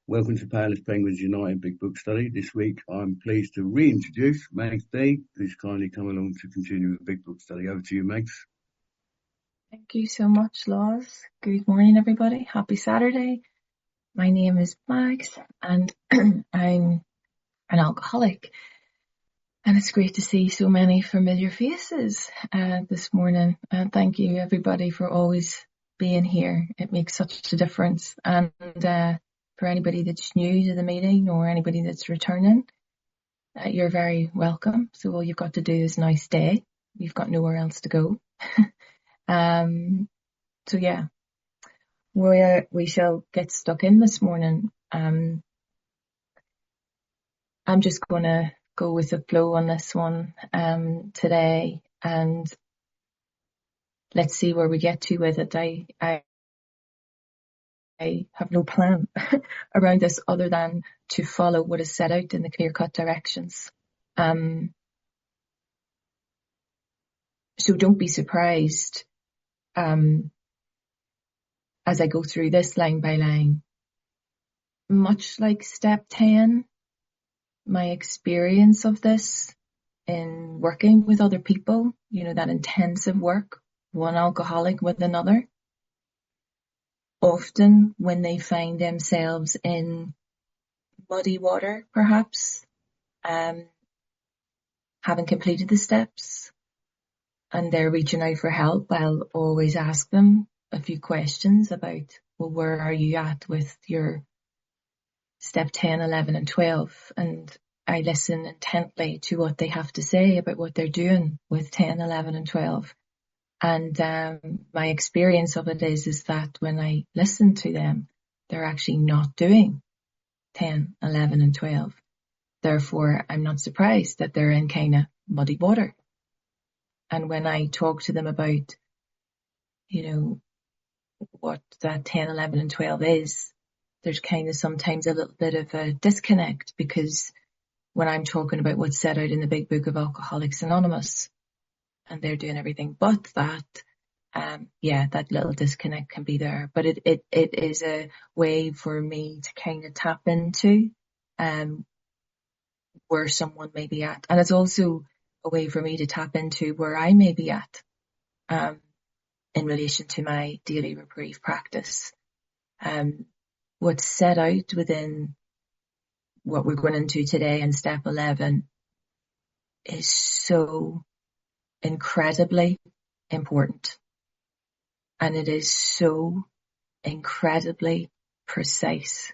Welcome to Powerless Penguins United Big Book Study. This week I'm pleased to reintroduce Megs D, who's kindly come along to continue the Big Book Study. Over to you, Megs. Thank you so much, Laws. Good morning, everybody. Happy Saturday. My name is Mags and I'm an alcoholic. And it's great to see so many familiar faces this morning. And thank you, everybody, for always being here. It makes such a difference. And for anybody that's new to the meeting or anybody that's returning, you're very welcome. So all you've got to do is now stay. You've got nowhere else to go. So yeah, we shall get stuck in this morning. I'm just going to go with the flow on this one today, and let's see where we get to with it. I have no plan around this other than to follow what is set out in the clear-cut directions. So don't be surprised as I go through this line by line. Much like step 10, my experience of this in working with other people, that intensive work, one alcoholic with another, often when they find themselves in muddy water, perhaps, haven't completed the steps, and they're reaching out for help, I'll always ask them a few questions about, well, where are you at with your step 10, 11 and 12? And I listen intently to what they have to say about what they're doing with 10, 11 and 12. And my experience of it is that when I listen to them, they're actually not doing 10, 11 and 12. Therefore, I'm not surprised that they're in kind of muddy water. And when I talk to them about, what that 10, 11 and 12 is, there's kind of sometimes a little bit of a disconnect, because when I'm talking about what's set out in the Big Book of Alcoholics Anonymous, and they're doing everything but that, that little disconnect can be there. But it is a way for me to kind of tap into where someone may be at. And it's also a way for me to tap into where I may be at in relation to my daily reprieve practice. What's set out within what we're going into today in step 11 is so incredibly important, and it is so incredibly precise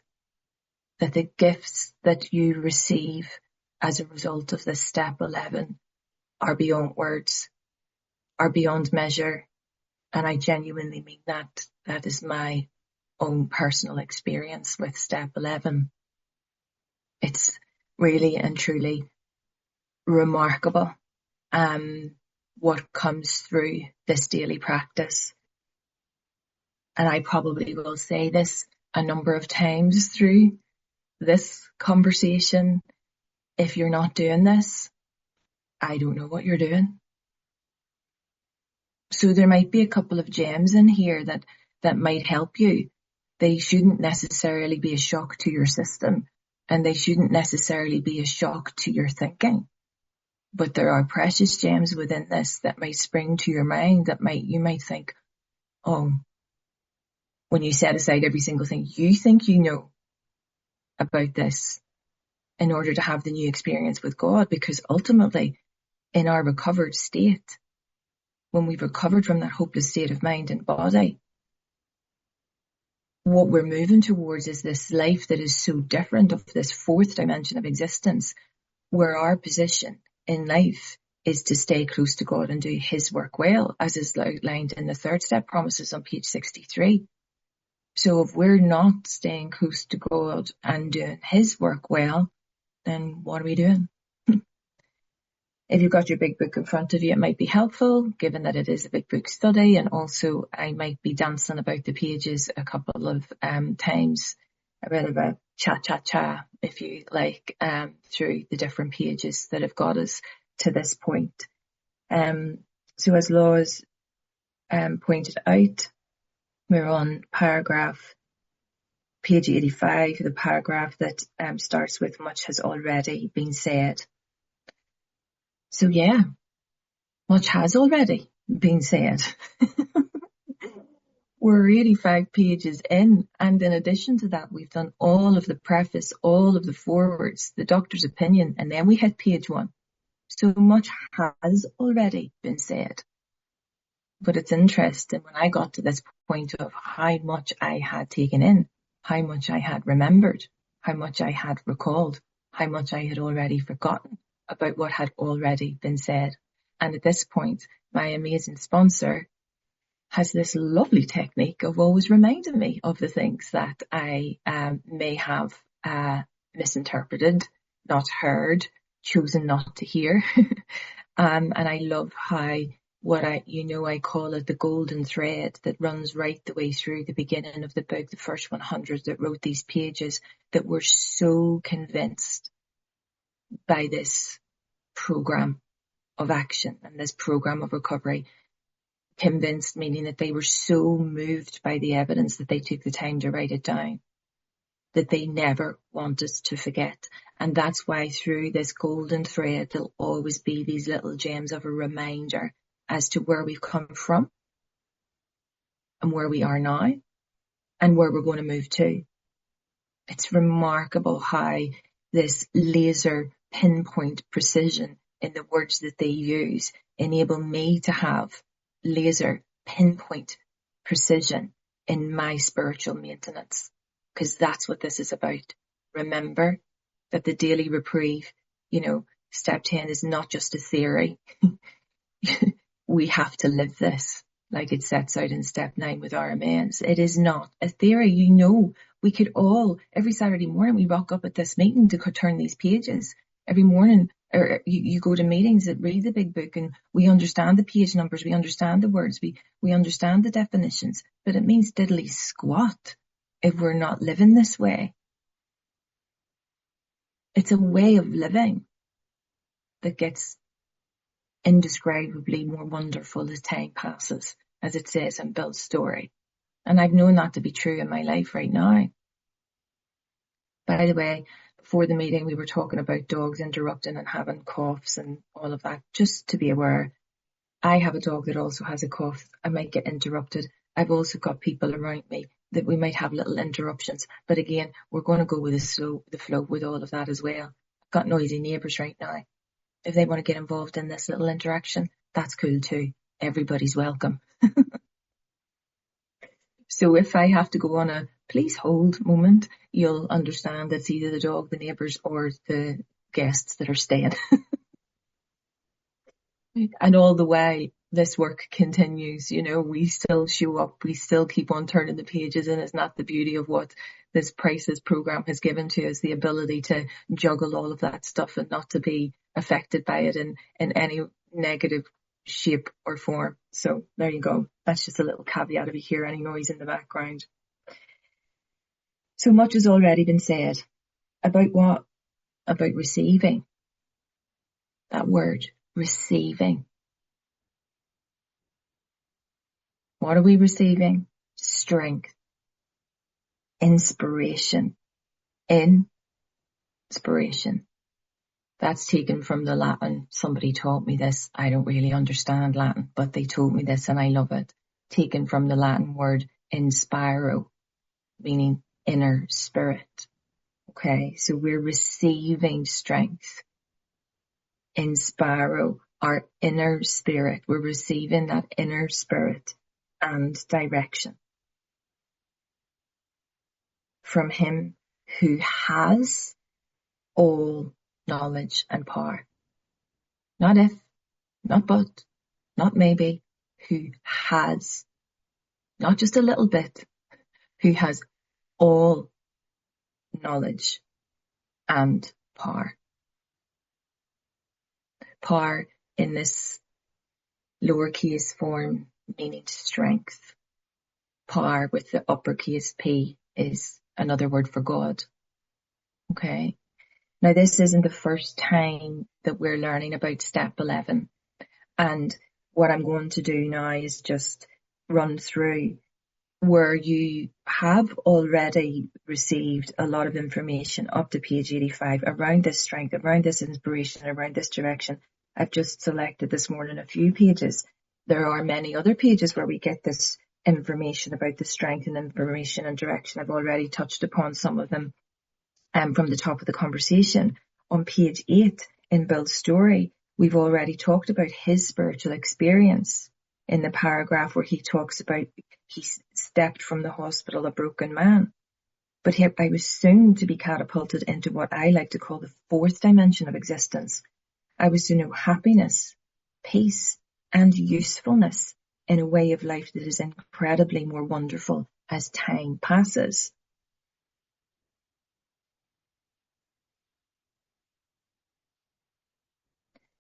that the gifts that you receive as a result of this step 11 are beyond words, are beyond measure, and I genuinely mean that. That is my own personal experience with step 11. It's really and truly remarkable what comes through this daily practice. And I probably will say this a number of times through this conversation. If you're not doing this, I don't know what you're doing. So there might be a couple of gems in here that might help you. They shouldn't necessarily be a shock to your system, and they shouldn't necessarily be a shock to your thinking. But there are precious gems within this that might spring to your mind that you might think, oh, when you set aside every single thing you think you know about this in order to have the new experience with God, because ultimately in our recovered state, when we've recovered from that hopeless state of mind and body, what we're moving towards is this life that is so different, of this fourth dimension of existence, where our position in life is to stay close to God and do his work well, as is outlined in the third step promises on page 63. So if we're not staying close to God and doing his work well, then what are we doing? If you've got your big book in front of you, it might be helpful, given that it is a big book study, and also I might be dancing about the pages a couple of times, a bit of a cha-cha-cha, if you like, through the different pages that have got us to this point. So as Laws pointed out, we're on paragraph page 85, the paragraph that starts with much has already been said. So yeah, much has already been said. We're 85 pages in, and in addition to that, we've done all of the preface, all of the forwards, the doctor's opinion, and then we hit page 1. So much has already been said. But it's interesting when I got to this point of how much I had taken in, how much I had remembered, how much I had recalled, how much I had already forgotten about what had already been said. And at this point, my amazing sponsor has this lovely technique of always reminding me of the things that I may have misinterpreted, not heard, chosen not to hear. And I love how I call it the golden thread that runs right the way through the beginning of the book, the first 100 that wrote these pages, that were so convinced by this program of action and this program of recovery. Convinced, meaning that they were so moved by the evidence that they took the time to write it down, that they never want us to forget. And that's why through this golden thread, there'll always be these little gems of a reminder as to where we've come from and where we are now and where we're going to move to. It's remarkable how this laser pinpoint precision in the words that they use enable me to have laser pinpoint precision in my spiritual maintenance, because that's what this is about. Remember that the daily reprieve, step 10 is not just a theory. We have to live this, like it sets out in step 9 with our amends. It is not a theory. We could all, every Saturday morning, we rock up at this meeting to turn these pages. Every morning, or you go to meetings that read the big book, and we understand the page numbers, we understand the words, we understand the definitions, but it means diddly squat if we're not living this way. It's a way of living that gets indescribably more wonderful as time passes, as it says in Bill's story. And I've known that to be true in my life right now. By the way, before the meeting, we were talking about dogs interrupting and having coughs and all of that. Just to be aware, I have a dog that also has a cough. I might get interrupted. I've also got people around me that we might have little interruptions. But again, we're going to go with the flow with all of that as well. I've got noisy neighbours right now. If they want to get involved in this little interaction, that's cool too. Everybody's welcome. So if I have to go on a please hold moment, you'll understand it's either the dog, the neighbours, or the guests that are staying. And all the while, this work continues. We still show up, we still keep on turning the pages, and it's not the beauty of what this Prices program has given to us, the ability to juggle all of that stuff and not to be affected by it in any negative shape or form. So there you go. That's just a little caveat if you hear any noise in the background. So much has already been said. About what? About receiving. That word, receiving. What are we receiving? Strength. Inspiration. Inspiration. That's taken from the Latin. Somebody taught me this. I don't really understand Latin, but they told me this and I love it. Taken from the Latin word inspiro, meaning inner spirit. Okay, so we're receiving strength. Inspiro, our inner spirit. We're receiving that inner spirit and direction from Him who has all knowledge and power. Not if, not but, not maybe, who has, not just a little bit, who has all knowledge and power. Power in this lowercase form meaning strength. Power with the uppercase P is another word for God. Okay. Now this isn't the first time that we're learning about step 11. And what I'm going to do now is just run through where you have already received a lot of information up to page 85 around this strength, around this inspiration, around this direction. I've just selected this morning a few pages. There are many other pages where we get this information about the strength and information and direction. I've already touched upon some of them from the top of the conversation. On page 8 in Bill's story, we've already talked about his spiritual experience in the paragraph where he talks about he stepped from the hospital a broken man. But I was soon to be catapulted into what I like to call the fourth dimension of existence. I was to know happiness, peace, and usefulness in a way of life that is incredibly more wonderful as time passes.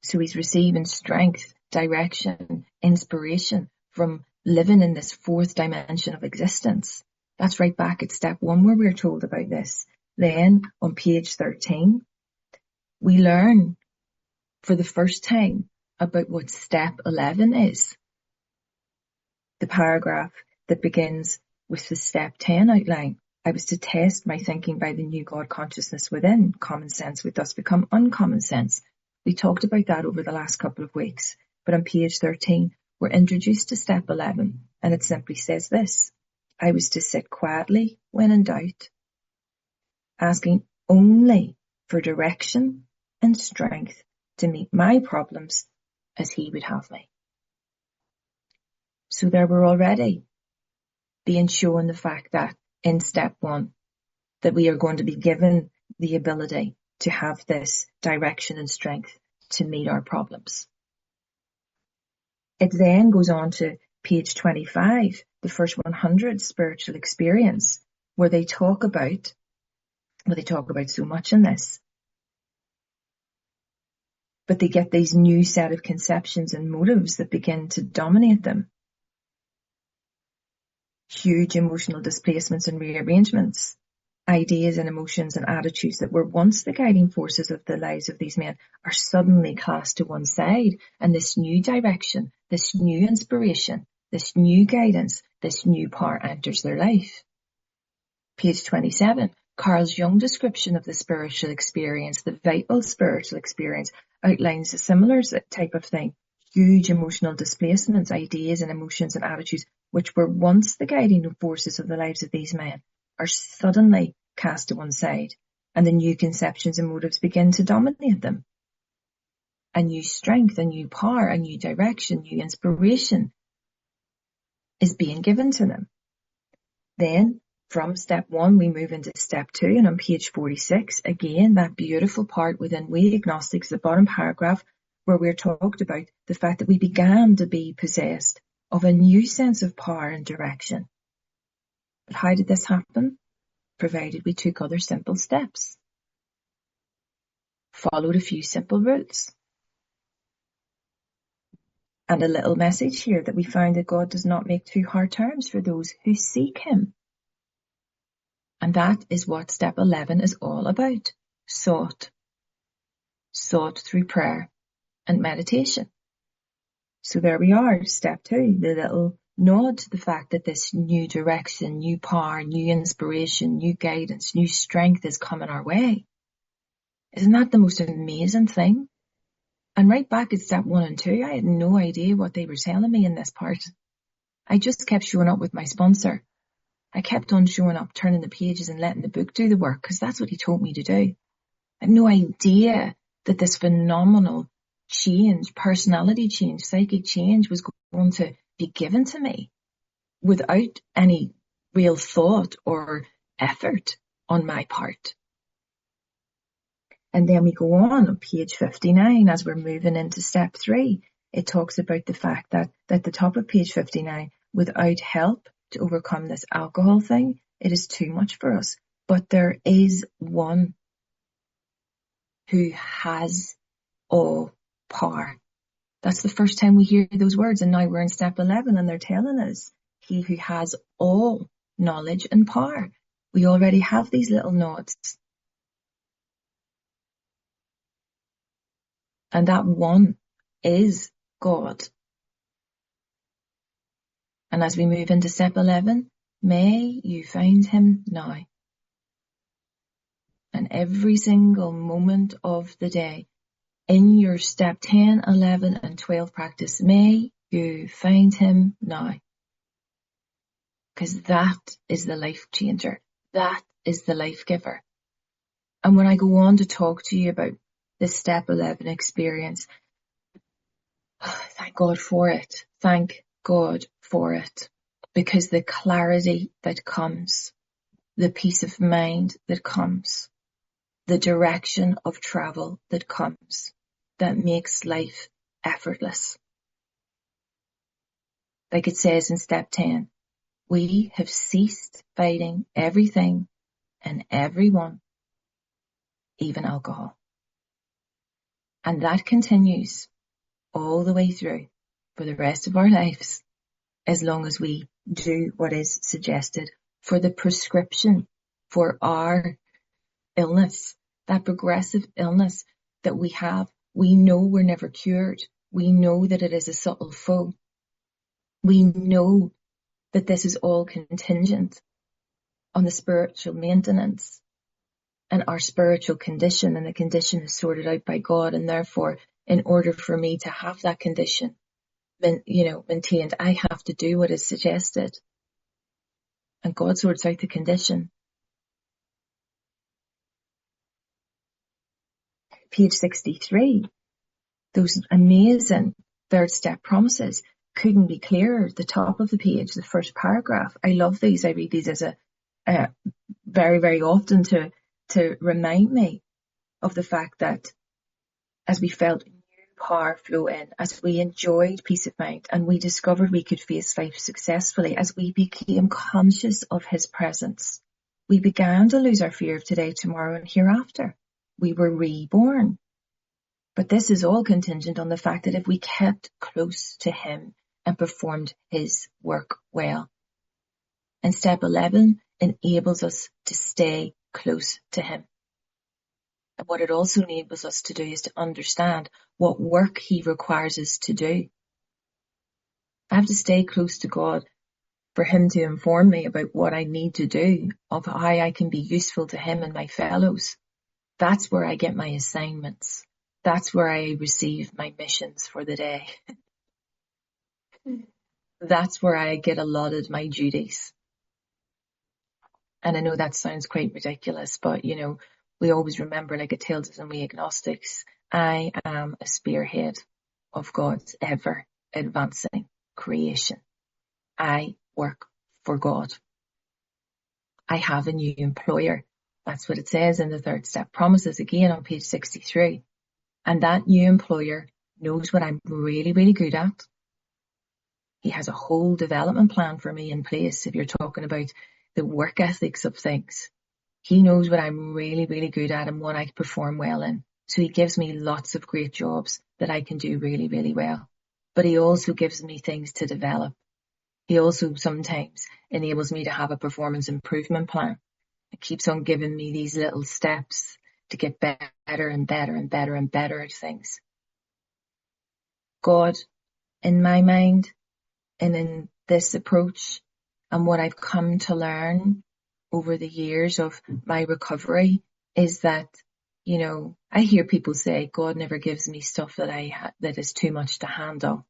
So he's receiving strength, direction, inspiration from living in this fourth dimension of existence. That's right back at step 1 where we're told about this. Then on page 13, we learn for the first time about what step 11 is. The paragraph that begins with the step 10 outline. I was to test my thinking by the new God consciousness within. Common sense would thus become uncommon sense. We talked about that over the last couple of weeks. But on page 13, we're introduced to step 11, and it simply says this. I was to sit quietly when in doubt, asking only for direction and strength to meet my problems as he would have me. So there we're already being shown the fact that in step 1, that we are going to be given the ability to have this direction and strength to meet our problems. It then goes on to page 25, the first 100 spiritual experience, where they talk about so much in this. But they get these new set of conceptions and motives that begin to dominate them. Huge emotional displacements and rearrangements. Ideas and emotions and attitudes that were once the guiding forces of the lives of these men are suddenly cast to one side, and this new direction, this new inspiration, this new guidance, this new power enters their life. Page 27, Carl's Jung description of the spiritual experience, the vital spiritual experience, outlines a similar type of thing. Huge emotional displacements, ideas and emotions and attitudes which were once the guiding forces of the lives of these men are suddenly cast to one side, and the new conceptions and motives begin to dominate them. A new strength, a new power, a new direction, new inspiration is being given to them. Then, from step 1, we move into step 2, and on page 46, again, that beautiful part within We Agnostics, the bottom paragraph, where we're talked about the fact that we began to be possessed of a new sense of power and direction. But how did this happen? Provided we took other simple steps. Followed a few simple rules. And a little message here that we found that God does not make too hard terms for those who seek him. And that is what step 11 is all about. Sought through prayer and meditation. So there we are, step 2, the little nod to the fact that this new direction, new power, new inspiration, new guidance, new strength is coming our way. Isn't that the most amazing thing? And right back at step 1 and 2, I had no idea what they were telling me in this part. I just kept showing up with my sponsor. I kept on showing up, turning the pages and letting the book do the work, because that's what he told me to do. I had no idea that this phenomenal change, personality change, psychic change was going to be given to me without any real thought or effort on my part. And then we go on page 59 as we're moving into step 3. It talks about the fact that at the top of page 59, without help to overcome this alcohol thing, it is too much for us. But there is one who has all power. That's the first time we hear those words, and now we're in step 11 and they're telling us he who has all knowledge and power. We already have these little nods. And that one is God. And as we move into step 11, may you find him now. And every single moment of the day, in your step 10, 11 and 12 practice, may you find him now. Because that is the life changer. That is the life giver. And when I go on to talk to you about this step 11 experience, thank God for it. Thank God for it. Because the clarity that comes, the peace of mind that comes, the direction of travel that comes, that makes life effortless. Like it says in step 10, we have ceased fighting everything and everyone, even alcohol. And that continues all the way through for the rest of our lives, as long as we do what is suggested for the prescription for our illness, that progressive illness that we have. We know we're never cured. We know that it is a subtle foe. We know that this is all contingent on the spiritual maintenance and our spiritual condition, and the condition is sorted out by God. And therefore, in order for me to have that condition, maintained, I have to do what is suggested. And God sorts out the condition. Page 63, those amazing third step promises couldn't be clearer. The top of the page, the first paragraph. I love these. I read these as very, very often to remind me of the fact that as we felt new power flow in, as we enjoyed peace of mind and we discovered we could face life successfully, as we became conscious of his presence, we began to lose our fear of today, tomorrow and hereafter. We were reborn. But this is all contingent on the fact that if we kept close to him and performed his work well. And step 11 enables us to stay close to him. And what it also enables us to do is to understand what work he requires us to do. I have to stay close to God for him to inform me about what I need to do, of how I can be useful to him and my fellows. That's where I get my assignments. That's where I receive my missions for the day. That's where I get allotted my duties. And I know that sounds quite ridiculous, but we always remember, like it tells us in we agnostics, I am a spearhead of God's ever advancing creation. I work for God. I have a new employer. That's what it says in the third step promises, again on page 63. And that new employer knows what I'm really, really good at. He has a whole development plan for me in place. If you're talking about the work ethics of things, he knows what I'm really, really good at and what I perform well in. So he gives me lots of great jobs that I can do really, really well. But he also gives me things to develop. He also sometimes enables me to have a performance improvement plan. It keeps on giving me these little steps to get better and better and better and better at things. God, in my mind, and in this approach, and what I've come to learn over the years of my recovery, is that, I hear people say, God never gives me stuff that is too much to handle.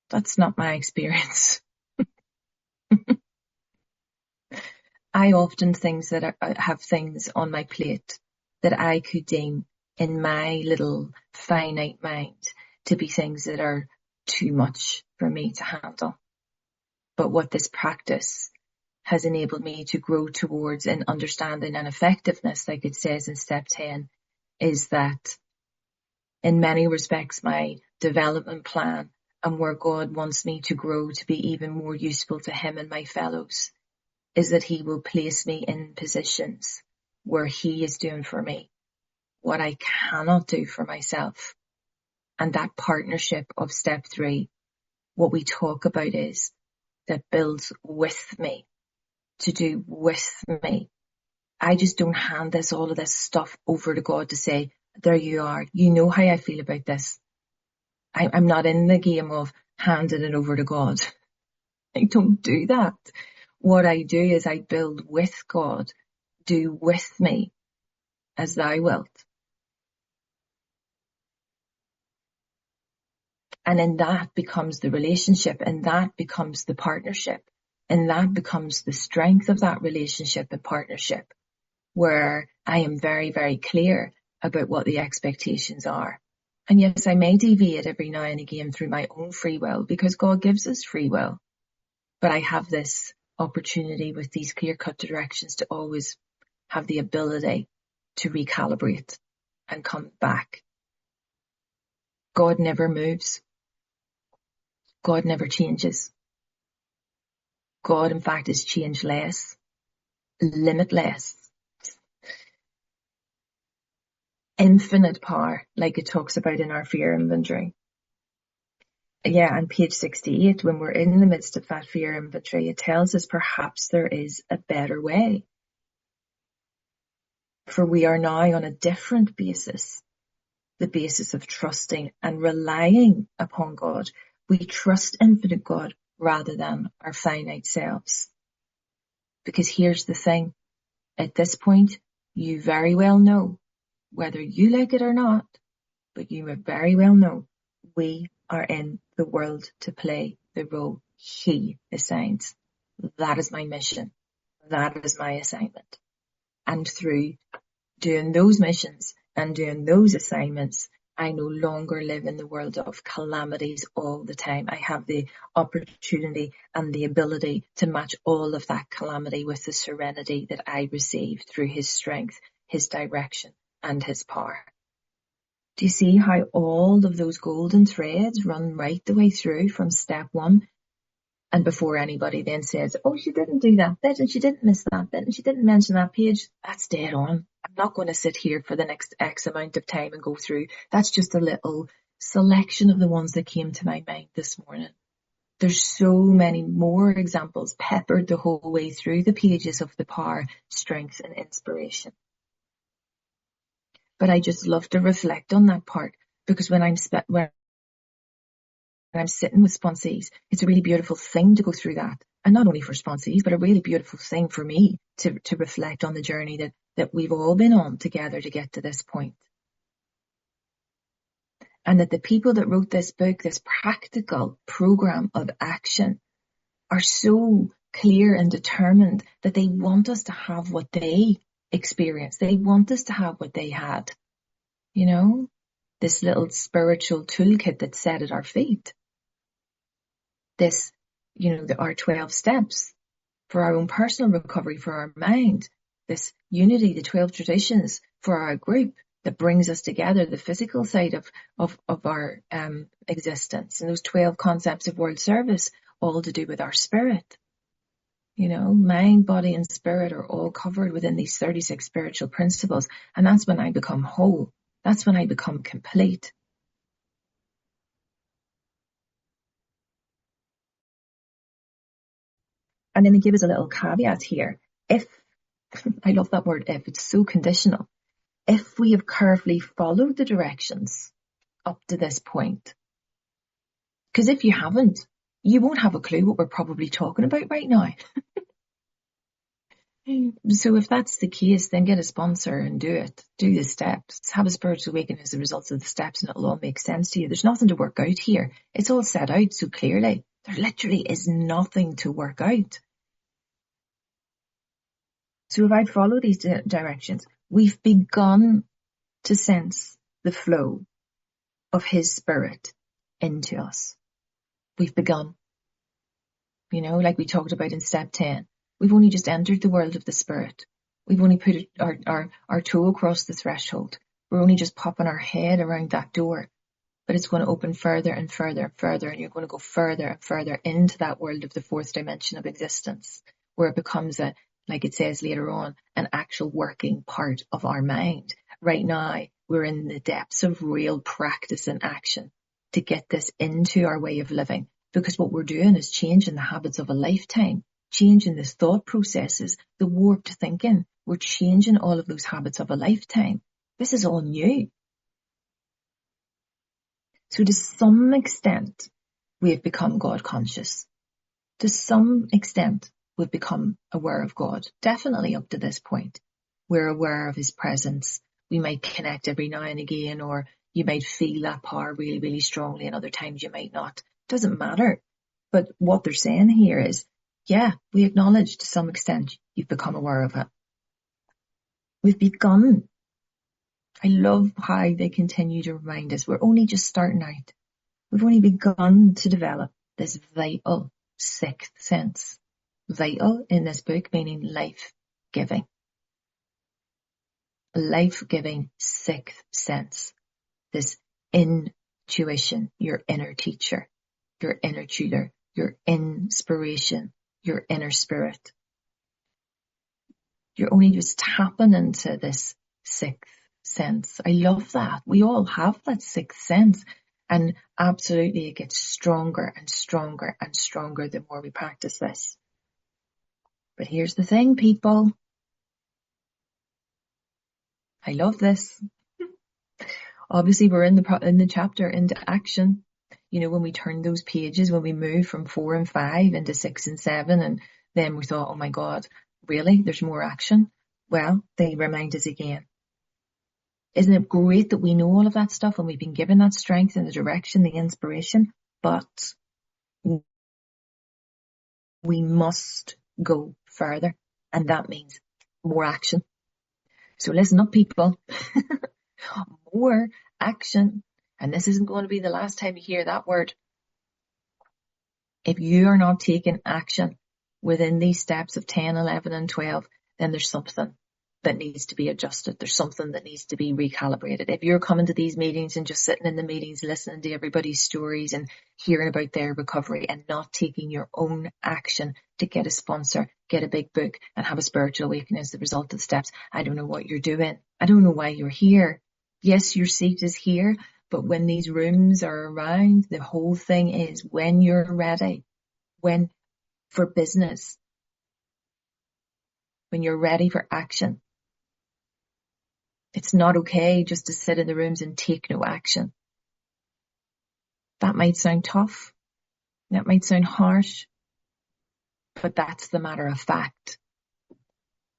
That's not my experience. I often have things on my plate that I could deem in my little finite mind to be things that are too much for me to handle. But what this practice has enabled me to grow towards in understanding and effectiveness, like it says in step 10, is that in many respects my development plan and where God wants me to grow to be even more useful to him and my fellows is that he will place me in positions where he is doing for me what I cannot do for myself. And that partnership of step 3, what we talk about is that builds with me, to do with me. I just don't hand all of this stuff over to God to say, there you are. You know how I feel about this. I'm not in the game of handing it over to God. I don't do that. what I do is I build with God, do with me as thou wilt. And in that becomes the relationship, and that becomes the partnership, and that becomes the strength of that relationship and partnership, where I am very, very clear about what the expectations are. And yes, I may deviate every now and again through my own free will, because God gives us free will. But I have this opportunity with these clear-cut directions to always have the ability to recalibrate and come back. God never moves. God never changes. God, in fact, is changeless, limitless, infinite power, like it talks about in our fear inventory. Yeah, on page 68, when we're in the midst of that fear inventory, it tells us perhaps there is a better way. For we are now on a different basis, the basis of trusting and relying upon God. We trust infinite God rather than our finite selves. Because here's the thing, at this point, you very well know, whether you like it or not, but you very well know, we are in the world to play the role He assigns. That is my mission. That is my assignment. And through doing those missions and doing those assignments, I no longer live in the world of calamities all the time. I have the opportunity and the ability to match all of that calamity with the serenity that I receive through His strength, His direction, and His power. Do you see how all of those golden threads run right the way through from step one? And before anybody then says, oh, she didn't do that bit and she didn't miss that bit and she didn't mention that page, that's dead on. I'm not going to sit here for the next X amount of time and go through. That's just a little selection of the ones that came to my mind this morning. There's so many more examples peppered the whole way through the pages of the power, strength and inspiration. But I just love to reflect on that part, because when I'm sitting with sponsees, it's a really beautiful thing to go through that. And not only for sponsees, but a really beautiful thing for me to reflect on the journey that we've all been on together to get to this point. And that the people that wrote this book, this practical program of action, are so clear and determined that they want us to have what they experienced. They want us to have what they had. You know, this little spiritual toolkit that's set at our feet. This, our 12 steps for our own personal recovery, for our mind. This unity, the 12 traditions for our group that brings us together, the physical side of our existence, and those 12 concepts of world service, all to do with our spirit. Mind, body and spirit are all covered within these 36 spiritual principles. And that's when I become whole. That's when I become complete. And then they give us a little caveat here. If, I love that word if, it's so conditional. If we have carefully followed the directions up to this point. Because if you haven't, you won't have a clue what we're probably talking about right now. So if that's the case, then get a sponsor and do it. Do the steps. Have a spiritual awakening as a result of the steps, and it'll all make sense to you. There's nothing to work out here. It's all set out so clearly. There literally is nothing to work out. So if I follow these directions, we've begun to sense the flow of His Spirit into us. We've begun. Like we talked about in step 10. We've only just entered the world of the Spirit. We've only put our toe across the threshold. We're only just popping our head around that door. But it's going to open further and further and further, and you're going to go further and further into that world of the fourth dimension of existence, where it becomes like it says later on, an actual working part of our mind. Right now, we're in the depths of real practice and action to get this into our way of living, because what we're doing is changing the habits of a lifetime. Changing the thought processes, the warped thinking. We're changing all of those habits of a lifetime. This is all new. So to some extent, we have become God conscious. To some extent, we've become aware of God. Definitely up to this point. We're aware of his presence. We might connect every now and again, or you might feel that power really, really strongly, and other times you might not. Doesn't matter. But what they're saying here is, yeah, we acknowledge to some extent you've become aware of it. We've begun. I love how they continue to remind us we're only just starting out. We've only begun to develop this vital sixth sense. Vital in this book meaning life-giving. Life-giving sixth sense. This intuition, your inner teacher, your inner tutor, your inspiration, your inner spirit. You're only just tapping into this sixth sense. I love that. We all have that sixth sense, and absolutely it gets stronger and stronger and stronger the more we practice this. But here's the thing, people. I love this. Obviously, we're in the chapter into action. You know, when we turn those pages, when we move from 4 and 5 into 6 and 7, and then we thought, oh my God, really? There's more action? Well, they remind us again. Isn't it great that we know all of that stuff and we've been given that strength and the direction, the inspiration? But we must go further, and that means more action. So listen up, people. More action. And this isn't going to be the last time you hear that word. If you are not taking action within these steps of 10, 11, and 12, then there's something that needs to be adjusted. There's something that needs to be recalibrated. If you're coming to these meetings and just sitting in the meetings, listening to everybody's stories and hearing about their recovery and not taking your own action to get a sponsor, get a big book, and have a spiritual awakening as the result of the steps, I don't know what you're doing. I don't know why you're here. Yes, your seat is here, but when these rooms are around, the whole thing is when you're ready, when for business, when you're ready for action. It's not okay just to sit in the rooms and take no action. That might sound tough. That might sound harsh. But that's the matter of fact.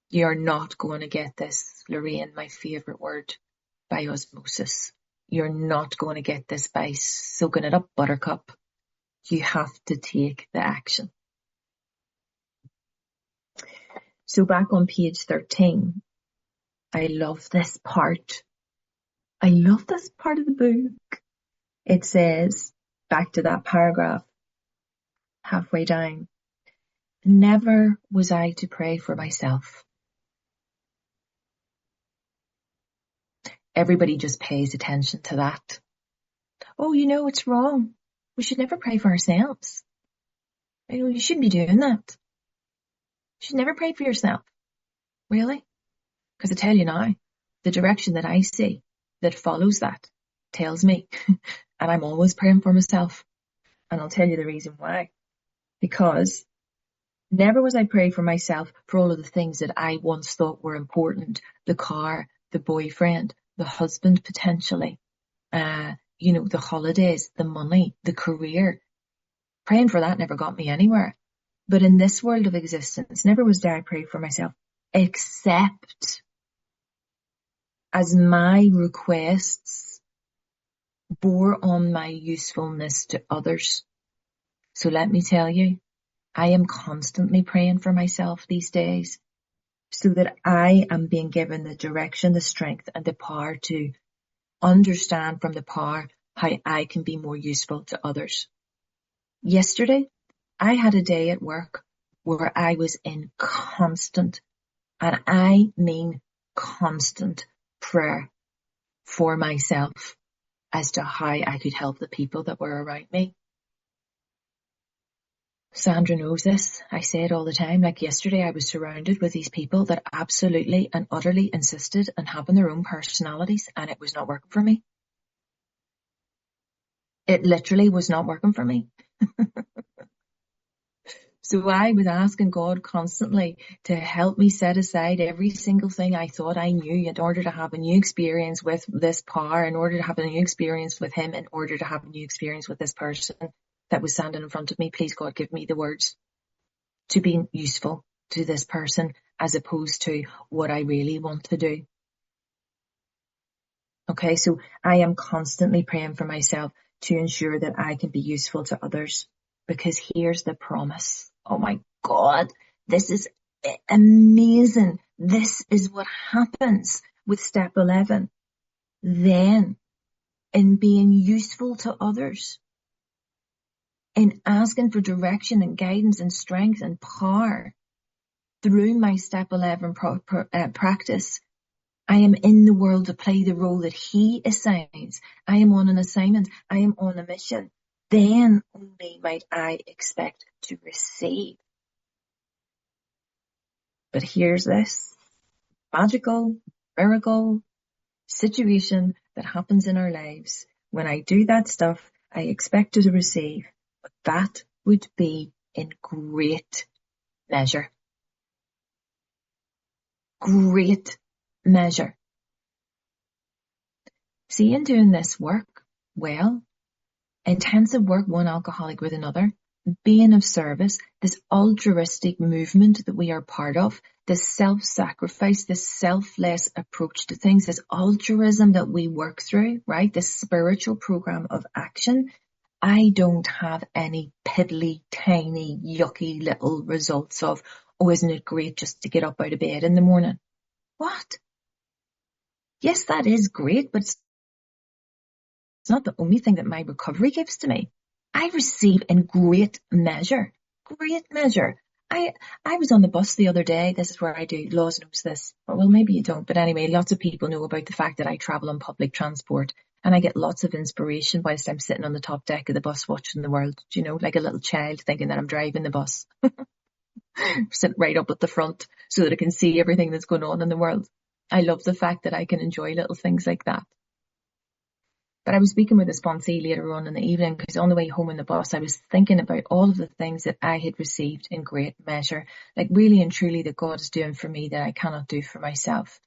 You're not going to get this, Lorraine, my favourite word, by osmosis. You're not going to get this by soaking it up, buttercup. You have to take the action. So back on page 13, I love this part. I love this part of the book. It says, back to that paragraph, halfway down, never was I to pray for myself. Everybody just pays attention to that. Oh, you know, it's wrong. We should never pray for ourselves. You shouldn't be doing that. You should never pray for yourself. Really? Because I tell you now, the direction that I see that follows that tells me, and I'm always praying for myself. And I'll tell you the reason why. Because never was I praying for myself for all of the things that I once thought were important. The car, the boyfriend, the husband potentially, the holidays, the money, the career. Praying for that never got me anywhere. But in this world of existence, never was I pray for myself, except as my requests bore on my usefulness to others. So let me tell you, I am constantly praying for myself these days so that I am being given the direction, the strength, and the power to understand from the power how I can be more useful to others. Yesterday, I had a day at work where I was in constant, and I mean constant, prayer for myself as to how I could help the people that were around me. Sandra knows this. I say it all the time. Like yesterday, I was surrounded with these people that absolutely and utterly insisted on having their own personalities, and it was not working for me. It literally was not working for me. So I was asking God constantly to help me set aside every single thing I thought I knew in order to have a new experience with this power, in order to have a new experience with him, in order to have a new experience with this person that was standing in front of me. Please, God, give me the words to being useful to this person as opposed to what I really want to do. Okay, so I am constantly praying for myself to ensure that I can be useful to others, because here's the promise. Oh my God, this is amazing. This is what happens with step 11. Then, in being useful to others, in asking for direction and guidance and strength and power through my step 11 practice, I am in the world to play the role that he assigns. I am on an assignment. I am on a mission. Then only might I expect to receive. But here's this magical, miracle situation that happens in our lives. When I do that stuff, I expect to receive. But that would be in great measure. Great measure. See, in doing this work, well, intensive work, one alcoholic with another, being of service, this altruistic movement that we are part of, this self-sacrifice, this selfless approach to things, this altruism that we work through, right? This spiritual program of action. I don't have any piddly, tiny, yucky little results of, oh, isn't it great just to get up out of bed in the morning? What? Yes, that is great, but it's not the only thing that my recovery gives to me. I receive in great measure. Great measure. I was on the bus the other day. This is where I do. Laws knows this. Well, maybe you don't. But anyway, lots of people know about the fact that I travel on public transport. And I get lots of inspiration whilst I'm sitting on the top deck of the bus watching the world. Do you know, like a little child thinking that I'm driving the bus. Sit right up at the front so that I can see everything that's going on in the world. I love the fact that I can enjoy little things like that. But I was speaking with a sponsee later on in the evening, because on the way home in the bus, I was thinking about all of the things that I had received in great measure, like really and truly that God is doing for me that I cannot do for myself.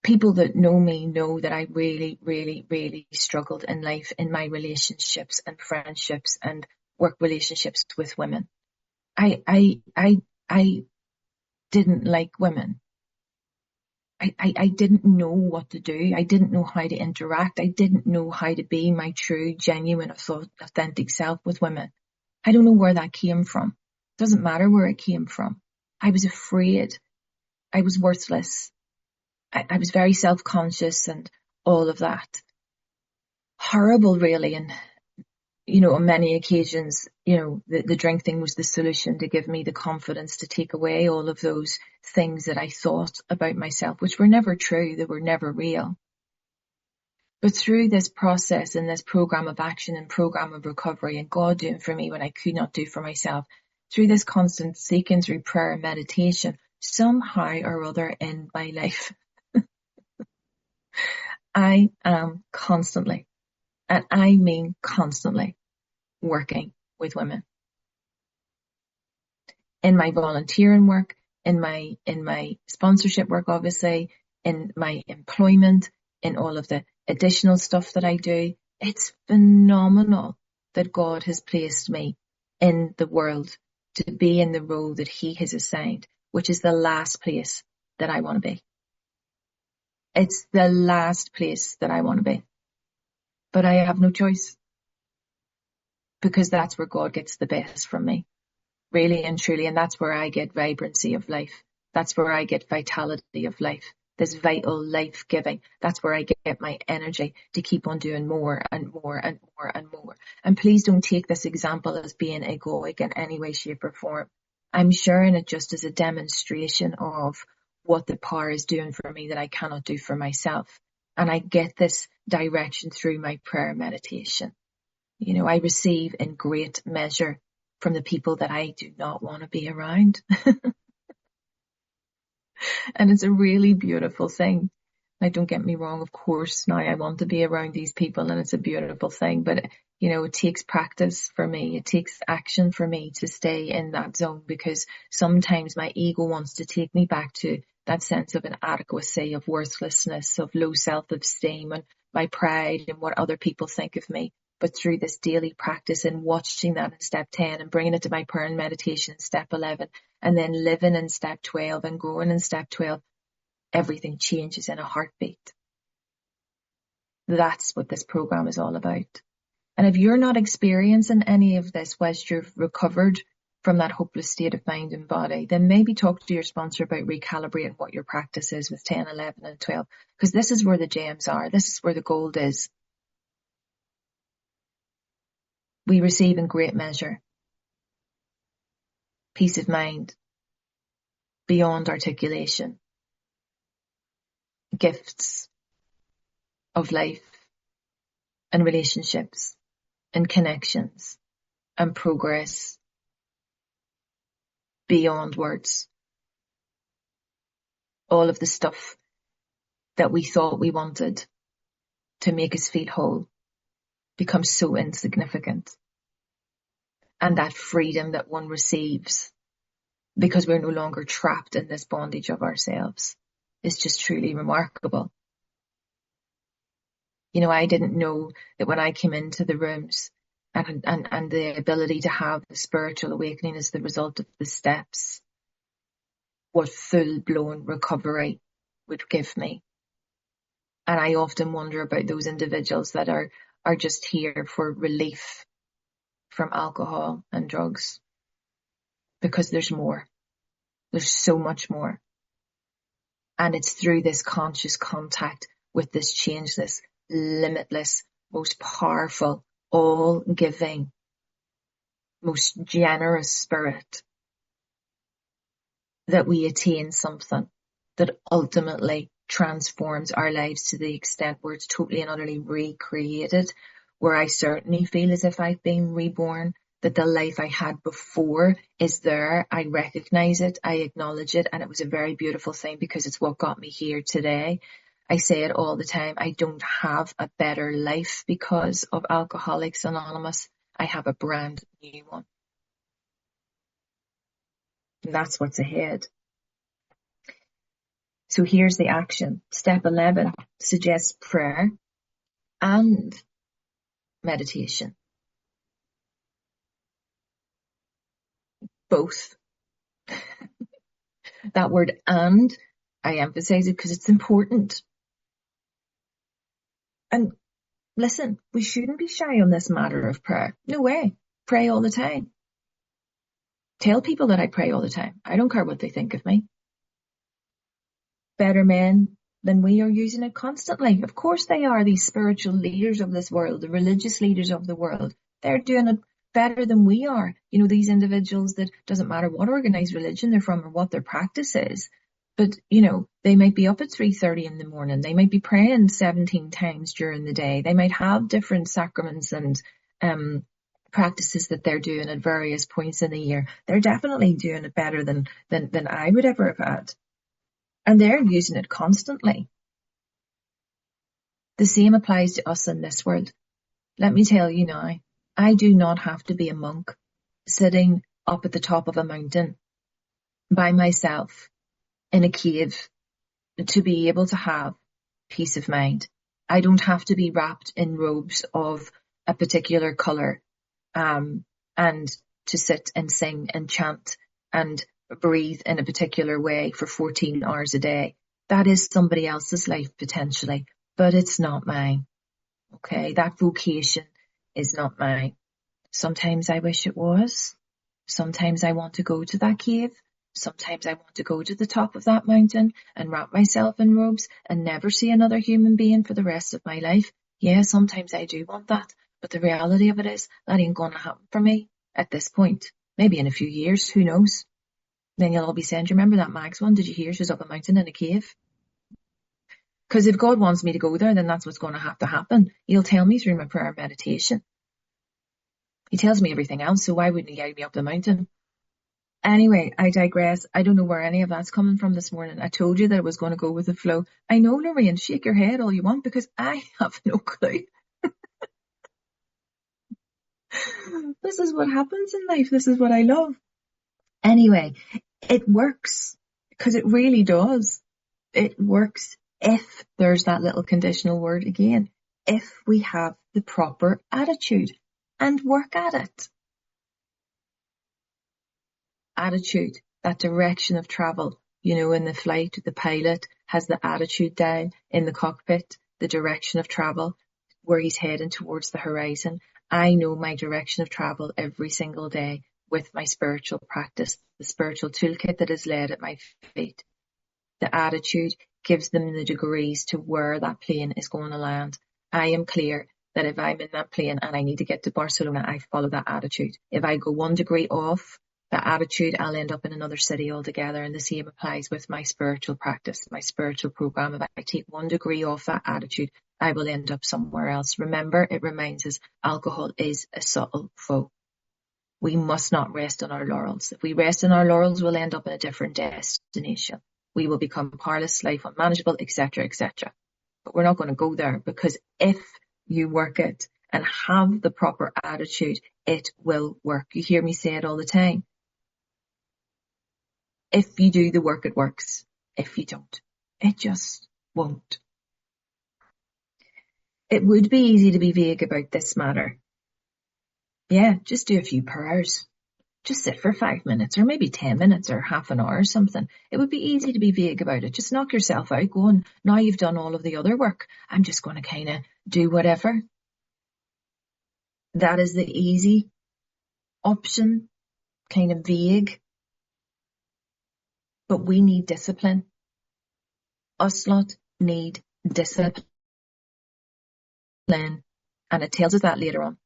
People that know me know that I really, really, really struggled in life in my relationships and friendships and work relationships with women. I didn't like women. I didn't know what to do. I didn't know how to interact. I didn't know how to be my true, genuine, authentic self with women. I don't know where that came from. It doesn't matter where it came from. I was afraid. I was worthless. I was very self-conscious and all of that. Horrible, really. And, you know, on many occasions, you know, the drink thing was the solution to give me the confidence to take away all of those things that I thought about myself, which were never true. They were never real. But through this process and this program of action and program of recovery and God doing for me what I could not do for myself, through this constant seeking through prayer and meditation, somehow or other in my life, I am constantly, and I mean constantly, working with women. In my volunteering work, in my sponsorship work, obviously, in my employment, in all of the additional stuff that I do, it's phenomenal that God has placed me in the world to be in the role that he has assigned, which is the last place that I want to be. It's the last place that I want to be. But I have no choice, because that's where God gets the best from me, really and truly. And that's where I get vibrancy of life. That's where I get vitality of life, this vital life giving. That's where I get my energy to keep on doing more and more and more and more. And please don't take this example as being egoic in any way, shape or form. I'm sharing it just as a demonstration of what the power is doing for me that I cannot do for myself. And I get this direction through my prayer meditation. You know, I receive in great measure from the people that I do not want to be around. And it's a really beautiful thing. Like, don't get me wrong, of course, now I want to be around these people and it's a beautiful thing. But, you know, it takes practice for me. It takes action for me to stay in that zone, because sometimes my ego wants to take me back to that sense of inadequacy, of worthlessness, of low self-esteem and my pride and what other people think of me. but through this daily practice and watching that in step 10 and bringing it to my prayer and meditation in step 11, and then living in step 12 and growing in step 12, everything changes in a heartbeat. That's what this program is all about. And if you're not experiencing any of this whilst you've recovered from that hopeless state of mind and body, then maybe talk to your sponsor about recalibrating what your practice is with 10, 11 and 12, because this is where the gems are. This is where the gold is. We receive in great measure peace of mind beyond articulation, gifts of life and relationships and connections and progress beyond words. All of the stuff that we thought we wanted to make us feel whole becomes so insignificant. And that freedom that one receives because we're no longer trapped in this bondage of ourselves is just truly remarkable. You know, I didn't know that when I came into the rooms and the ability to have the spiritual awakening as the result of the steps, what full-blown recovery would give me. And I often wonder about those individuals that are just here for relief from alcohol and drugs, because there's more. There's so much more. And it's through this conscious contact with this changeless, limitless, most powerful, all-giving, most generous spirit that we attain something that ultimately transforms our lives to the extent where it's totally and utterly recreated, where I certainly feel as if I've been reborn, that the life I had before is there. I recognize it, I acknowledge it, and it was a very beautiful thing because it's what got me here today. I say it all the time, I don't have a better life because of Alcoholics Anonymous. I have a brand new one. And that's what's ahead. So here's the action. Step 11 suggests prayer and meditation. Both. That word "and," I emphasize it because it's important. And listen, we shouldn't be shy on this matter of prayer. No way. Pray all the time. Tell people that I pray all the time. I don't care what they think of me. Better men than we are using it constantly. Of course they are, these spiritual leaders of this world, the religious leaders of the world. They're doing it better than we are. You know, these individuals that doesn't matter what organized religion they're from or what their practice is, but, you know, they might be up at 3:30 in the morning. They might be praying 17 times during the day. They might have different sacraments and practices that they're doing at various points in the year. They're definitely doing it better than I would ever have had. And they're using it constantly. The same applies to us in this world. Let me tell you now, I do not have to be a monk sitting up at the top of a mountain by myself in a cave to be able to have peace of mind. I don't have to be wrapped in robes of a particular colour and to sit and sing and chant and breathe in a particular way for 14 hours a day. That is somebody else's life potentially, but it's not mine. Okay, that vocation is not mine. Sometimes I wish it was. Sometimes I want to go to that cave. Sometimes I want to go to the top of that mountain and wrap myself in robes and never see another human being for the rest of my life. Yeah, sometimes I do want that. But the reality of it is that ain't going to happen for me at this point. Maybe in a few years, who knows? Then you'll all be saying, do you remember that Max one? Did you hear she was up a mountain in a cave? Because if God wants me to go there, then that's what's going to have to happen. He'll tell me through my prayer and meditation. He tells me everything else, so why wouldn't he guide me up the mountain? Anyway, I digress. I don't know where any of that's coming from this morning. I told you that I was going to go with the flow. I know, Lorraine, shake your head all you want because I have no clue. This is what happens in life. This is what I love. Anyway, it works because it really does. It works if there's that little conditional word again. if we have the proper attitude and work at it. Attitude, that direction of travel. You know, in the flight, the pilot has the attitude down in the cockpit, the direction of travel, where he's heading towards the horizon. I know my direction of travel every single day with my spiritual practice, the spiritual toolkit that is laid at my feet. The attitude gives them the degrees to where that plane is going to land. I am clear that if I'm in that plane and I need to get to Barcelona, I follow that attitude. If I go 1 degree off that attitude, I'll end up in another city altogether. And the same applies with my spiritual practice, my spiritual program. If I take 1 degree off that attitude, I will end up somewhere else. Remember, it reminds us alcohol is a subtle foe. We must not rest on our laurels. If we rest on our laurels, we'll end up in a different destination. We will become powerless, life unmanageable, etc., etc. But we're not going to go there, because if you work it and have the proper attitude, it will work. You hear me say it all the time. If you do the work, it works. If you don't, it just won't. It would be easy to be vague about this matter. Yeah, just do a few prayers. Just sit for 5 minutes or maybe 10 minutes or half an hour or something. It would be easy to be vague about it. Just knock yourself out going, now you've done all of the other work, I'm just going to kind of do whatever. That is the easy option, kind of vague. But we need discipline. Us lot need discipline. And it tells us that later on.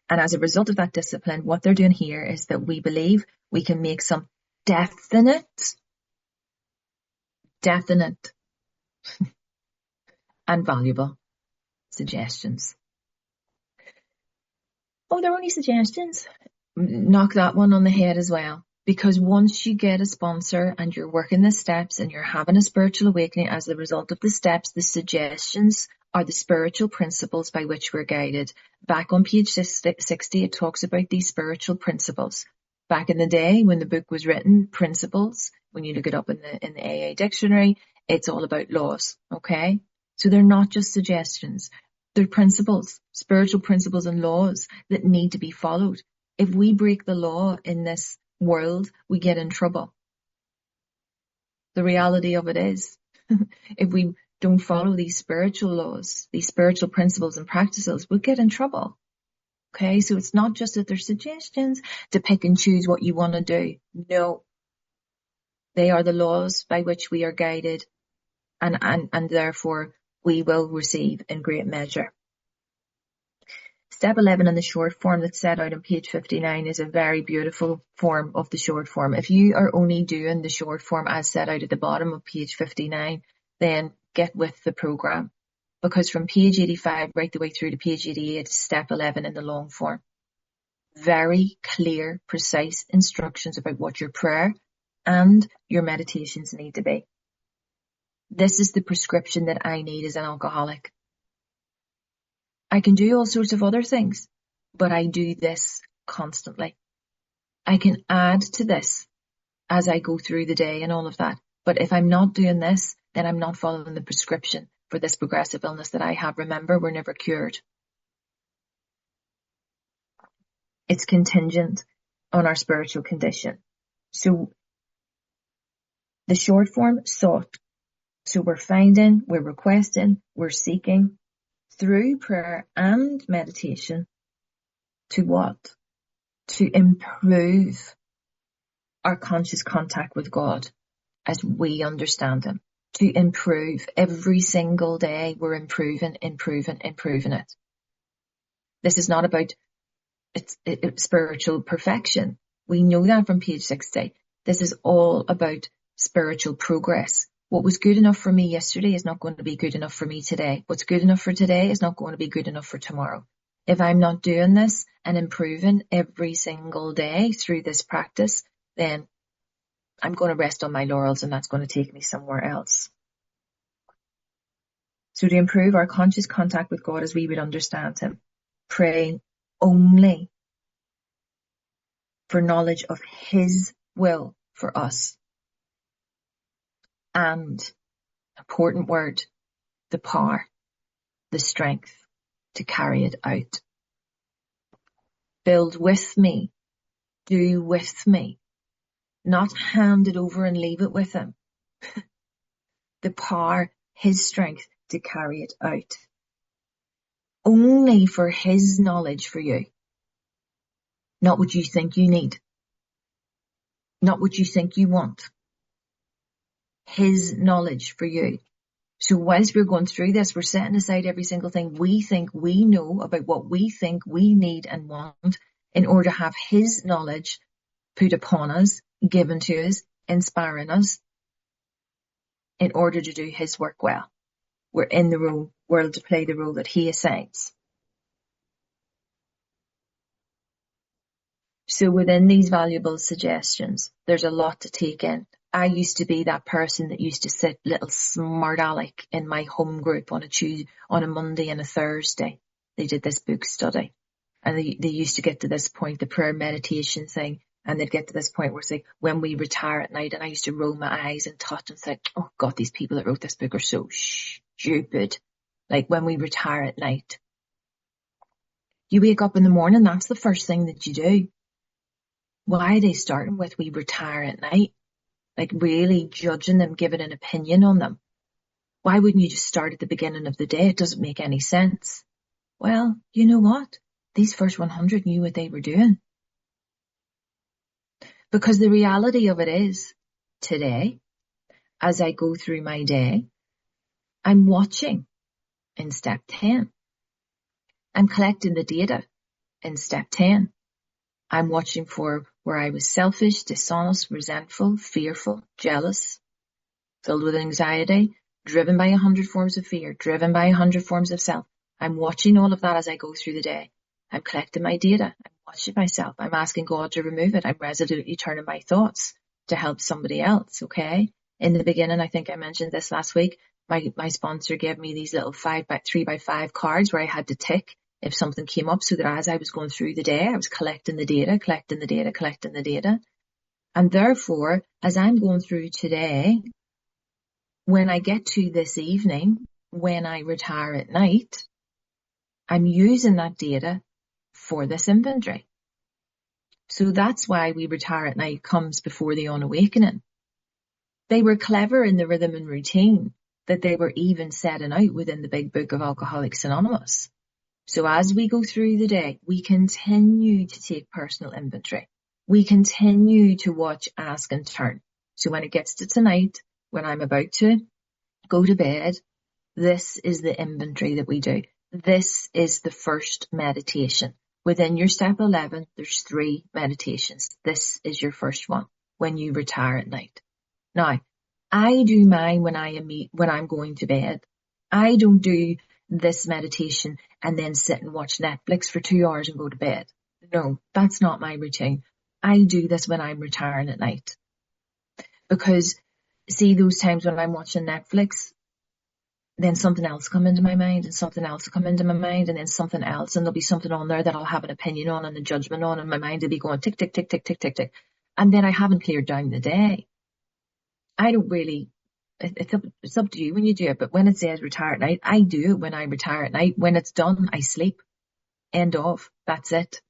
And as a result of that discipline, what they're doing here is that we believe we can make some definite and valuable suggestions. Oh, they're only suggestions. Knock that one on the head as well. Because once you get a sponsor and you're working the steps and you're having a spiritual awakening as a result of the steps, the suggestions are the spiritual principles by which we're guided. Back on page 60, it talks about these spiritual principles. Back in the day when the book was written, principles, when you look it up in the AA dictionary, it's all about laws, okay? So they're not just suggestions. They're principles, spiritual principles and laws that need to be followed. If we break the law in this world, we get in trouble. The reality of it is, if we don't follow these spiritual laws, these spiritual principles and practices, we'll get in trouble. Okay, so it's not just that they're suggestions to pick and choose what you want to do. No, they are the laws by which we are guided, and therefore we will receive in great measure. Step 11 in the short form that's set out on page 59 is a very beautiful form of the short form. If you are only doing the short form as set out at the bottom of page 59, then get with the program. Because from page 85 right the way through to page 88, step 11 in the long form. Very clear, precise instructions about what your prayer and your meditations need to be. This is the prescription that I need as an alcoholic. I can do all sorts of other things, but I do this constantly. I can add to this as I go through the day and all of that. But if I'm not doing this, then I'm not following the prescription for this progressive illness that I have. Remember, we're never cured. It's contingent on our spiritual condition. So the short form, sought. So we're finding, we're requesting, we're seeking through prayer and meditation to what? To improve our conscious contact with God as we understand Him. To improve every single day, we're improving it. This is not about it's spiritual perfection. We know that from page 60. This is all about spiritual progress. What was good enough for me yesterday is not going to be good enough for me today. What's good enough for today is not going to be good enough for tomorrow. If I'm not doing this and improving every single day through this practice, then I'm going to rest on my laurels and that's going to take me somewhere else. So to improve our conscious contact with God as we would understand Him, praying only for knowledge of His will for us. And important word, the power, the strength to carry it out. Build with me. Do with me. Not hand it over and leave it with him. The power, his strength to carry it out. Only for his knowledge for you. Not what you think you need. Not what you think you want. His knowledge for you. So whilst we're going through this, we're setting aside every single thing we think we know about what we think we need and want in order to have his knowledge put upon us, given to us, inspiring us, in order to do his work well. We're in the world to play the role that he assigns. So within these valuable suggestions, there's a lot to take in. I used to be that person that used to sit little smart aleck in my home group on a Monday and a Thursday. They did this book study, and they used to get to this point, the prayer meditation thing, and they'd get to this point where it's like, when we retire at night, and I used to roll my eyes and touch and say, oh God, these people that wrote this book are so stupid. Like, when we retire at night, you wake up in the morning, that's the first thing that you do. Why are they starting with we retire at night? Like, really judging them, giving an opinion on them. Why wouldn't you just start at the beginning of the day? It doesn't make any sense. Well, you know what? These first 100 knew what they were doing. Because the reality of it is, today, as I go through my day, I'm watching in step 10. I'm collecting the data in step 10. I'm watching for where I was selfish, dishonest, resentful, fearful, jealous, filled with anxiety, driven by 100 forms of fear, driven by 100 forms of self. I'm watching all of that as I go through the day. I'm collecting my data. I'm watching myself. I'm asking God to remove it. I'm resolutely turning my thoughts to help somebody else, okay? In the beginning, I think I mentioned this last week, my sponsor gave me these little 3x5 cards where I had to tick if something came up, so that as I was going through the day, I was collecting the data. And therefore, as I'm going through today, when I get to this evening, when I retire at night, I'm using that data for this inventory. So that's why we retire at night comes before the unawakening. They were clever in the rhythm and routine that they were even setting out within the big book of Alcoholics Anonymous. So as we go through the day, we continue to take personal inventory. We continue to watch, ask, and turn. So when it gets to tonight, when I'm about to go to bed, this is the inventory that we do. This is the first meditation. Within your step 11, there's 3 meditations. This is your first one when you retire at night. Now, I do mine when I'm going to bed. I don't do this meditation and then sit and watch Netflix for 2 hours and go to bed. No, that's not my routine. I do this when I'm retiring at night. Because, see, those times when I'm watching Netflix, then something else come into my mind, and something else will come into my mind, and then something else, and there'll be something on there that I'll have an opinion on and a judgment on, and my mind will be going tick, tick, tick, tick, tick, tick, tick. And then I haven't cleared down the day. I don't really, it's up to you when you do it, but when it says retire at night, I do it when I retire at night. When it's done, I sleep. End of. That's it.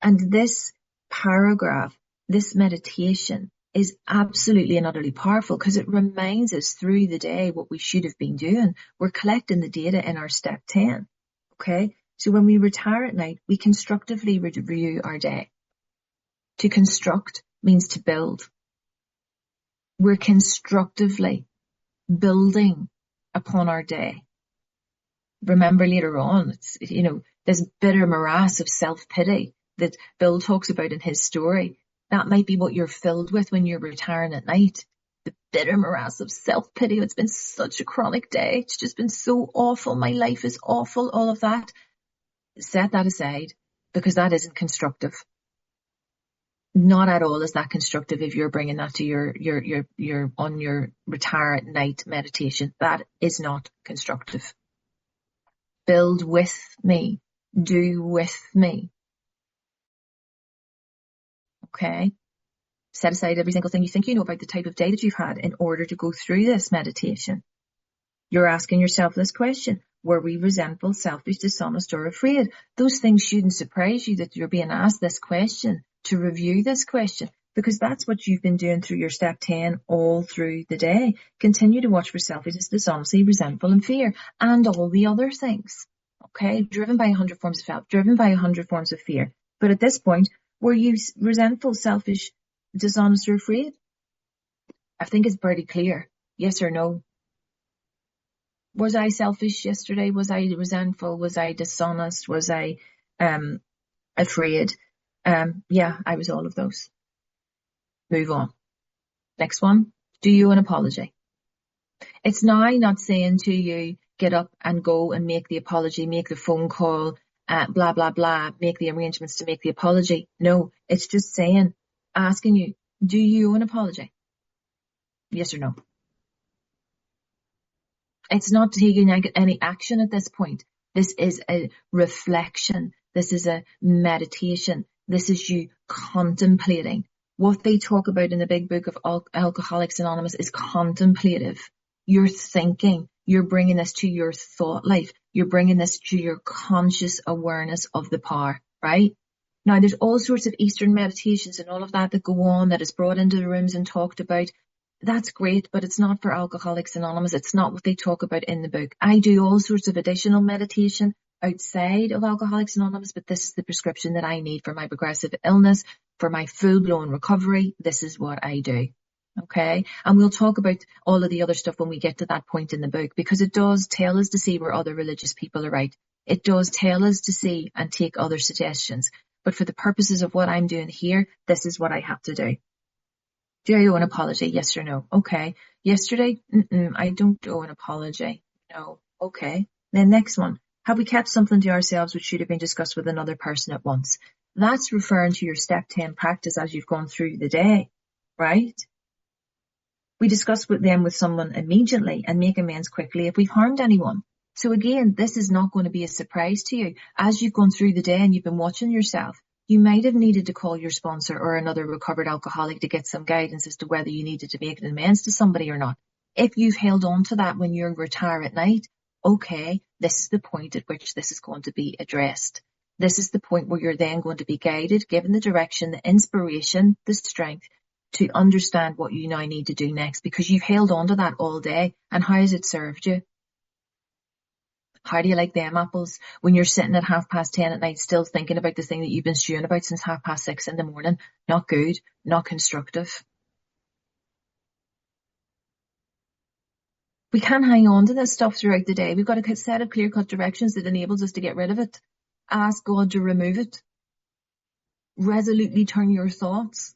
And this paragraph, this meditation, is absolutely and utterly powerful because it reminds us through the day what we should have been doing. We're collecting the data in our step 10. Okay. So when we retire at night, we constructively review our day. To construct means to build. We're constructively building upon our day. Remember later on, it's, this bitter morass of self-pity that Bill talks about in his story. That might be what you're filled with when you're retiring at night. The bitter morass of self-pity. It's been such a chronic day. It's just been so awful. My life is awful. All of that. Set that aside because that isn't constructive. Not at all is that constructive if you're bringing that to your on your retire at night meditation. That is not constructive. Build with me. Do with me. Okay? Set aside every single thing you think you know about the type of day that you've had in order to go through this meditation. You're asking yourself this question. Were we resentful, selfish, dishonest, or afraid? Those things shouldn't surprise you that you're being asked this question, to review this question, because that's what you've been doing through your step 10 all through the day. Continue to watch for selfishness, dishonesty, resentful, and fear, and all the other things. Okay? Driven by 100 forms of self, driven by 100 forms of fear. But at this point, were you resentful, selfish, dishonest, or afraid? I think it's pretty clear. Yes or no? Was I selfish yesterday? Was I resentful? Was I dishonest? Was I afraid? Yeah, I was all of those. Move on. Next one. Do you an apology? It's now not saying to you, get up and go and make the apology, make the phone call, blah, blah, blah, make the arrangements to make the apology. No, it's just saying, asking you, do you an apology? Yes or no? It's not taking any action at this point. This is a reflection. This is a meditation. This is you contemplating. What they talk about in the big book of Alcoholics Anonymous is contemplative. You're thinking. You're bringing this to your thought life. You're bringing this to your conscious awareness of the power, right? Now, there's all sorts of Eastern meditations and all of that go on that is brought into the rooms and talked about. That's great, but it's not for Alcoholics Anonymous. It's not what they talk about in the book. I do all sorts of additional meditation outside of Alcoholics Anonymous, but this is the prescription that I need for my progressive illness, for my full-blown recovery. This is what I do. Okay? And we'll talk about all of the other stuff when we get to that point in the book, because it does tell us to see where other religious people are right. It does tell us to see and take other suggestions. But for the purposes of what I'm doing here, this is what I have to do. Do I owe an apology? Yes or no? Okay. Yesterday? I don't owe an apology. No. Okay. Then next one. Have we kept something to ourselves which should have been discussed with another person at once? That's referring to your step 10 practice as you've gone through the day, right? We discuss with them with someone immediately and make amends quickly if we've harmed anyone. So again, this is not going to be a surprise to you. As you've gone through the day and you've been watching yourself, you might have needed to call your sponsor or another recovered alcoholic to get some guidance as to whether you needed to make an amends to somebody or not. If you've held on to that when you're retired at night, okay, this is the point at which this is going to be addressed. This is the point where you're then going to be guided, given the direction, the inspiration, the strength to understand what you now need to do next, because you've held on to that all day. And how has it served you? How do you like them apples when you're sitting at 10:30 at night still thinking about the thing that you've been stewing about since 6:30 in the morning? Not good, not constructive. We can't hang on to this stuff throughout the day. We've got a set of clear-cut directions that enables us to get rid of it. Ask God to remove it. Resolutely turn your thoughts.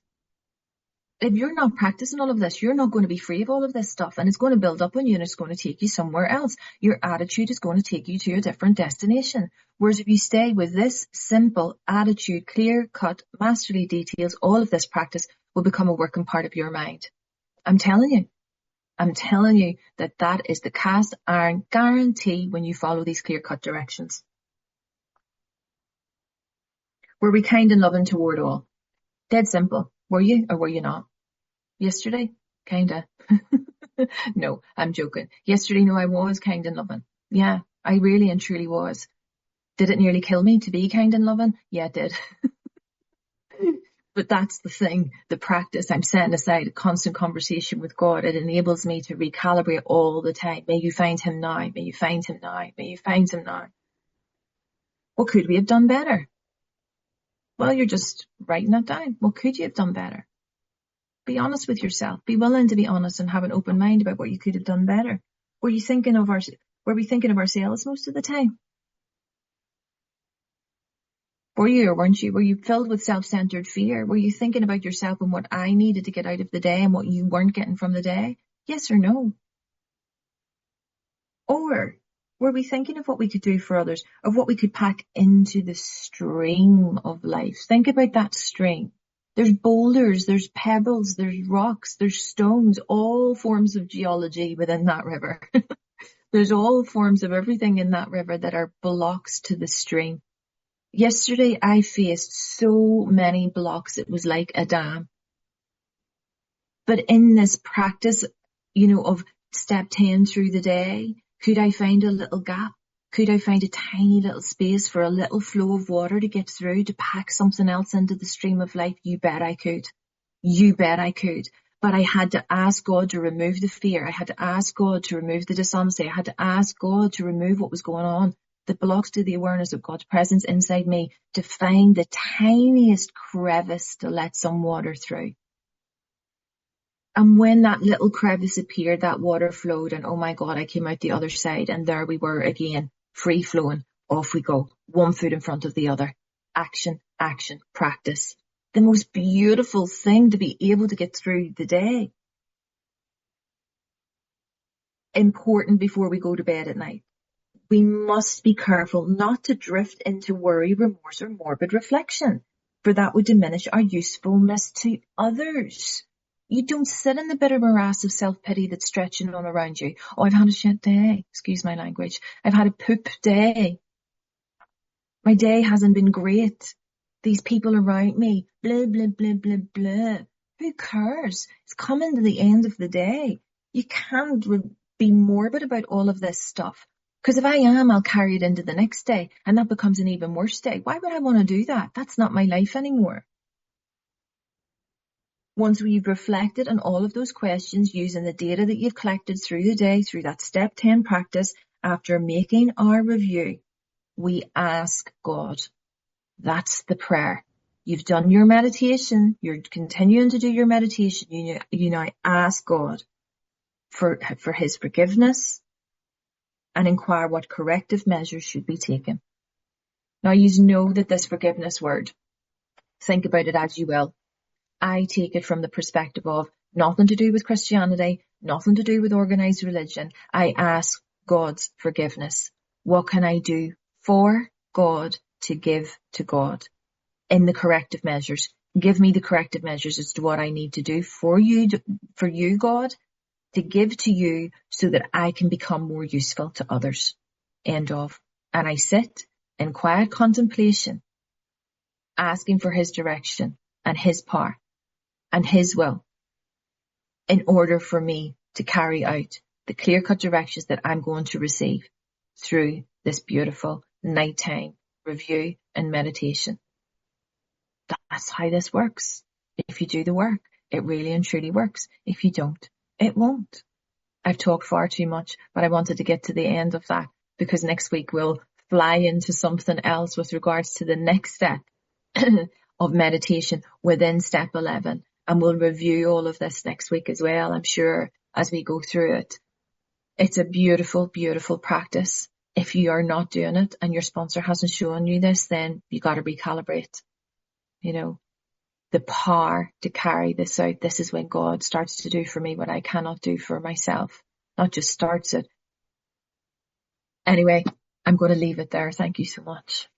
If you're not practicing all of this, you're not going to be free of all of this stuff, and it's going to build up on you and it's going to take you somewhere else. Your attitude is going to take you to a different destination. Whereas if you stay with this simple attitude, clear-cut, masterly details, all of this practice will become a working part of your mind. I'm telling you that is the cast iron guarantee when you follow these clear-cut directions. Were we kind and loving toward all? Dead simple. Were you or were you not? Yesterday? Kinda. No, I'm joking. Yesterday, no, I was kind and loving. Yeah, I really and truly was. Did it nearly kill me to be kind and loving? Yeah, it did. But that's the thing, the practice. I'm setting aside a constant conversation with God. It enables me to recalibrate all the time. May you find him now. May you find him now. May you find him now. What could we have done better? Well, you're just writing that down. What could you have done better? Be honest with yourself. Be willing to be honest and have an open mind about what you could have done better. Were we thinking of ourselves most of the time? Were you or weren't you? Were you filled with self-centered fear? Were you thinking about yourself and what I needed to get out of the day and what you weren't getting from the day? Yes or no? Or were we thinking of what we could do for others, of what we could pack into the stream of life? Think about that stream. There's boulders, there's pebbles, there's rocks, there's stones, all forms of geology within that river. There's all forms of everything in that river that are blocks to the stream. Yesterday, I faced so many blocks, it was like a dam. But in this practice, of step 10 through the day, could I find a little gap? Could I find a tiny little space for a little flow of water to get through, to pack something else into the stream of life? You bet I could. You bet I could. But I had to ask God to remove the fear. I had to ask God to remove the dishonesty. I had to ask God to remove what was going on that blocks to the awareness of God's presence inside me, to find the tiniest crevice to let some water through. And when that little crevice appeared, that water flowed, and oh my God, I came out the other side, and there we were again, free flowing. Off we go, one foot in front of the other. Action, action, practice. The most beautiful thing to be able to get through the day. Important before we go to bed at night. We must be careful not to drift into worry, remorse, or morbid reflection, for that would diminish our usefulness to others. You don't sit in the bitter morass of self-pity that's stretching on around you. Oh, I've had a shit day. Excuse my language. I've had a poop day. My day hasn't been great. These people around me, blah, blah, blah, blah, blah. Who cares? It's coming to the end of the day. You can't be morbid about all of this stuff. Because if I am, I'll carry it into the next day, and that becomes an even worse day. Why would I want to do that? That's not my life anymore. Once we've reflected on all of those questions using the data that you've collected through the day, through that step 10 practice, after making our review, we ask God. That's the prayer. You've done your meditation. You're continuing to do your meditation. You now ask God for his forgiveness and inquire what corrective measures should be taken. Now, you know that this forgiveness word, think about it as you will. I take it from the perspective of nothing to do with Christianity, nothing to do with organized religion. I ask God's forgiveness. What can I do for God to give to God in the corrective measures? Give me the corrective measures as to what I need to do for you, God, to give to you so that I can become more useful to others. End of. And I sit in quiet contemplation, asking for his direction and his power and his will in order for me to carry out the clear-cut directions that I'm going to receive through this beautiful nighttime review and meditation. That's how this works. If you do the work, it really and truly works. If you don't, it won't. I've talked far too much, but I wanted to get to the end of that because next week we'll fly into something else with regards to the next step of meditation within step 11. And we'll review all of this next week as well, I'm sure, as we go through it. It's a beautiful, beautiful practice. If you are not doing it and your sponsor hasn't shown you this, then you got to recalibrate. You know, the power to carry this out. This is when God starts to do for me what I cannot do for myself. Not just starts it. Anyway, I'm going to leave it there. Thank you so much.